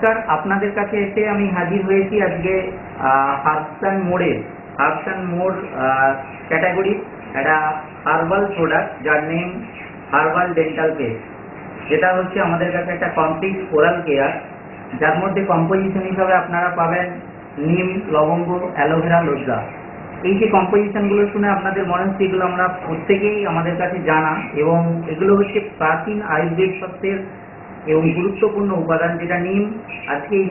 নমস্কার, আপনাদের কাছে এসে আমি হাজির হয়েছি আজকে হার্বস অ্যান্ড মোর ক্যাটাগরি একটা হার্বাল প্রোডাক্ট যার নেম হার্বাল ডেন্টাল পেস্ট, যেটা হচ্ছে আমাদের কাছে একটা কমপ্লিট ওরাল কেয়ার, যার মধ্যে কম্পোজিশন হিসাবে আপনারা পাবেন নিম, লবঙ্গ, অ্যালোভেরা, লোজা। এই যে কম্পোজিশনগুলো শুনে আপনাদের মনে হচ্ছে এগুলো আমরা প্রত্যেকেই আমাদের কাছে জানা, এবং এগুলো হচ্ছে প্রাচীন আয়ুর্বেদ সত্ত্বের এবং গুরুত্বপূর্ণ উপাদান যেটা নিম। আজকে এই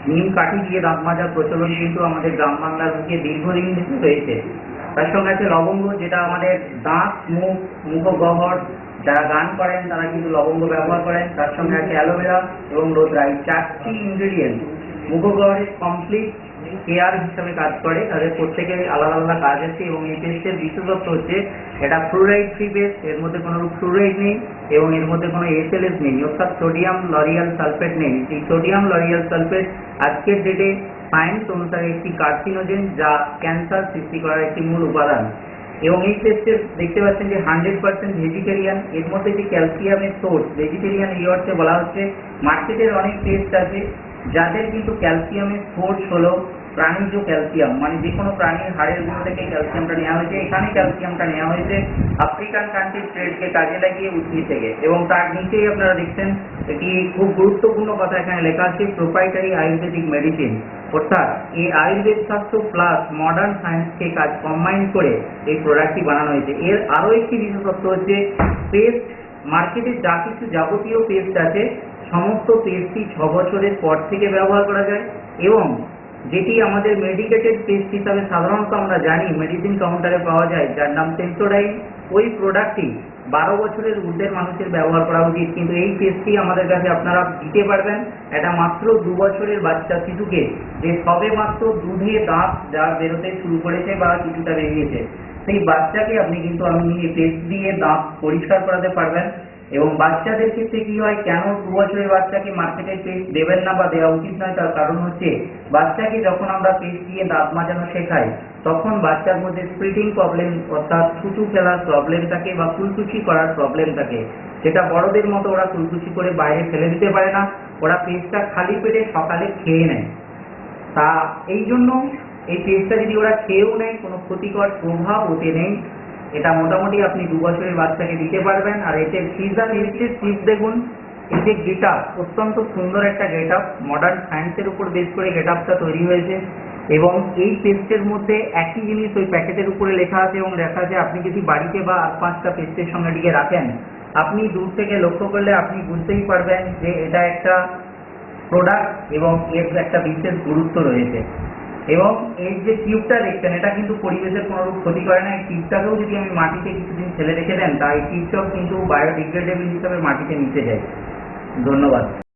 নিম কাঠি দিয়ে দাঁত মাজার প্রচলন কিন্তু আমাদের গ্রাম বাংলার বুকে দীর্ঘদিন ধরে রয়েছে। তার সঙ্গে আছে লবঙ্গ, যেটা আমাদের দাঁত, মুখগহ্বর যারা গান করেন তারা কিন্তু লবঙ্গ ব্যবহার করেন। তার সঙ্গে আছে অ্যালোভেরা এবং লোজা। এই চারটি ইনগ্রেডিয়েন্ট মুখগহ্বরের কমপ্লিট কেয়ার হিসাবে কাজ করে। তাদের প্রত্যেকের আলাদা আলাদা কাজ আছে, এবং এই পেস্টের বিশেষত্ব হচ্ছে এটা ফ্লুরাইড ফ্রি পেস্ট, এর মধ্যে কোনো ফ্লুরাইড নেই এবং এর মধ্যে কোনো এসএলএস নেই, অর্থাৎ সোডিয়াম লরিয়াল সালফেট নেই। এই সোডিয়াম লরিয়াল সালফেট আজকের ডেটে সায়েন্স অনুসারে একটি কার্সিনোজেন, যা ক্যান্সার সৃষ্টি করার একটি মূল উপাদান। এবং এই পেস্টের দেখতে পাচ্ছেন যে 100% ভেজিটেরিয়ান। এর মধ্যে যে ক্যালসিয়ামের সোর্স, ভেজিটেরিয়ান এই অর্থে বলা হচ্ছে মার্কেটের অনেক পেস্ট আছে যাদের কিন্তু ক্যালসিয়ামের সোর্স হলো প্রাণীজ ক্যালসিয়াম, মানে যে কোনো প্রাণীর হাড়ের গুঁড়ো থেকে ক্যালসিয়ামটা নেওয়া হয়েছে। এখানে ক্যালসিয়ামটা নেওয়া হয়েছে আফ্রিকান কান্ট্রির ট্রেডকে কাজে লাগিয়ে উদ্ভিদ থেকে। এবং তার নিচেই আপনারা দেখছেন একটি খুব গুরুত্বপূর্ণ কথা এখানে লেখা আছে, প্রোপ্রাইটারি আয়ুর্বেদিক মেডিসিন, অর্থাৎ এই আয়ুর্বেদ শাস্ত্র প্লাস মডার্ন সায়েন্সকে কাজ কম্বাইন করে এই প্রোডাক্টটি বানানো হয়েছে। এর আরও একটি বিশেষত্ব হচ্ছে পেস্ট, মার্কেটে যা কিছু যাবতীয় পেস্ট আছে সমস্ত পেস্টই 6 বছরের পর থেকে ব্যবহার করা যায়। এবং যেটি আমাদের মেডিকেটেড পেস্ট হিসাবে সাধারণত আমরা জানি মেডিসিন কাউন্টারে পাওয়া যায়, যার নাম সেন্সোডাইন, ওই প্রোডাক্টটি 12 বছরের ঊর্ধ্বের মানুষের ব্যবহার করা উচিত। কিন্তু এই পেস্টটি আমাদের কাছে আপনারা দিতে পারবেন এটা মাত্র 2 বছরের বাচ্চা শিশুকে, যে সবে মাত্র দুধে দাঁত যা বেরোতে শুরু করেছে বা কিছুটা বেরিয়েছে, সেই বাচ্চাকে আপনি কিন্তু এই পেস্ট দিয়ে দাঁত পরিষ্কার করাতে পারবেন। এবং বাচ্চাদের ক্ষেত্রে কি হয়, কেন 2 বছরের বাচ্চাকে মার্কেটের পেস্ট দেবেন না বা দেওয়া উচিত নয়, তার কারণ হচ্ছে বাচ্চাকে যখন আমরা পেস্ট দিয়ে দাঁত মাজানো শেখাই তখন বাচ্চার মধ্যে স্প্লিটিং প্রবলেম, অর্থাৎ থুতু ফেলার প্রবলেম থাকে বা কুলকুচি করার প্রবলেম থাকে, যেটা বড়দের মতো ওরা কুলকুচি করে বাইরে ফেলে দিতে পারে না, ওরা পেস্টটা খালি পেটে সকালে খেয়ে নেয়। তা এই জন্য এই পেস্টটা যদি ওরা খেয়েও নেয় কোনো ক্ষতিকর প্রভাব ওতে নেই। এটা মোটামুটি আপনি 2 বছরের বাচ্চাকে দিতে পারবেন। আর এতে ফিজ দেখুন, এই যে গেট আপ, অত্যন্ত সুন্দর একটা গেট আপ, মডার্ন সায়েন্সের উপর বেস করে গেট আপটা তৈরি হয়েছে। এবং এই পেস্টের মধ্যে একই জিনিস ওই প্যাকেটের উপরে লেখা আছে, এবং লেখা আছে আপনি যদি বাড়িতে বা 8-5টা পেস্টের সঙ্গে এটিকে রাখেন, আপনি দূর থেকে লক্ষ্য করলে আপনি বুঝতেই পারবেন যে এটা একটা প্রোডাক্ট এবং এর একটা বিশেষ গুরুত্ব রয়েছে। এবং এই যে টিউবটা দেখছেন এটা কিন্তু পরিবেশের কোনোরূপ ক্ষতি করে না। এই টিউবটাকেও যদি আমি মাটিতে কিছুদিন ফেলে রেখে দেন, তা এই টিউবটাও কিন্তু বায়োডিগ্রেডেবল হিসাবে মাটিতে মিশে যায়। ধন্যবাদ।